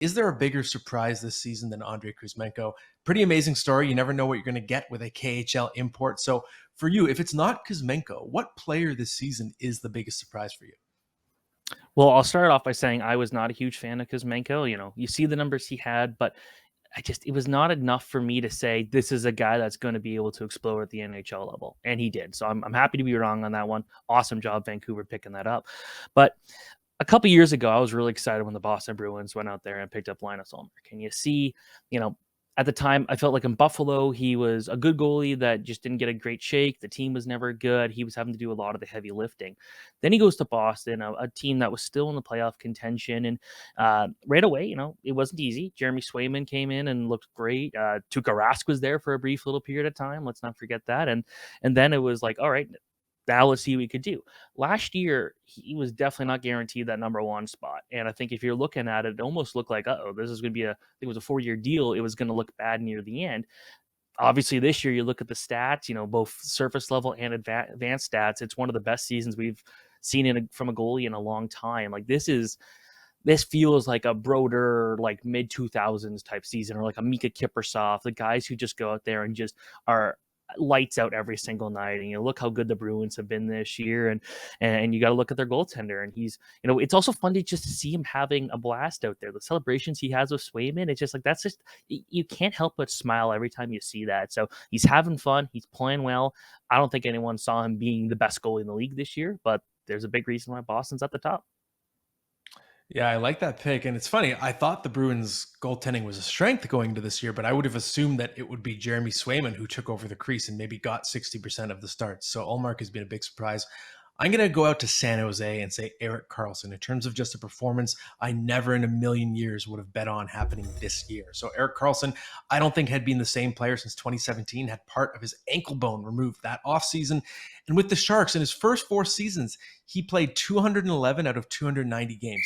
Is there a bigger surprise this season than Andrei Kuzmenko? Pretty amazing story. You never know what you're going to get with a KHL import. So for you, if it's not Kuzmenko, what player this season is the biggest surprise for you? Well, I'll start off by saying I was not a huge fan of Kuzmenko. You see the numbers he had, but it was not enough for me to say this is a guy that's going to be able to explode at the NHL level, and he did. So I'm happy to be wrong on that one. Awesome job, Vancouver, picking that up. But a couple years ago, I was really excited when the Boston Bruins went out there and picked up Linus Ullmark. And you see, you know, at the time, I felt like in Buffalo, he was a good goalie that just didn't get a great shake. The team was never good. He was having to do a lot of the heavy lifting. Then he goes to Boston, a team that was still in the playoff contention. And right away, it wasn't easy. Jeremy Swayman came in and looked great. Tuukka Rask was there for a brief little period of time. Let's not forget that. And then it was like, all right, now let's see what we could do. Last year, he was definitely not guaranteed that number one spot. And I think if you're looking at it, it almost looked like, this is going to be I think it was a 4-year deal. It was going to look bad near the end. Obviously, this year, you look at the stats, both surface level and advanced stats. It's one of the best seasons we've seen from a goalie in a long time. Like this feels like a Broder, like mid 2000s type season, or like a Mika Kiprusoff, the guys who just go out there and just are lights out every single night. And look how good the Bruins have been this year, and you got to look at their goaltender, and he's, it's also fun to just see him having a blast out there. The celebrations he has with Swayman, it's just like, that's just, you can't help but smile every time you see that. So he's having fun, he's playing well. I don't think anyone saw him being the best goalie in the league this year, but there's a big reason why Boston's at the top. Yeah, I like that pick. And it's funny, I thought the Bruins goaltending was a strength going into this year, but I would have assumed that it would be Jeremy Swayman who took over the crease and maybe got 60% of the starts. So Ullmark has been a big surprise. I'm going to go out to San Jose and say Erik Karlsson. In terms of just a performance, I never in a million years would have bet on happening this year. So Erik Karlsson, I don't think had been the same player since 2017, had part of his ankle bone removed that offseason. And with the Sharks, in his first 4 seasons, he played 211 out of 290 games.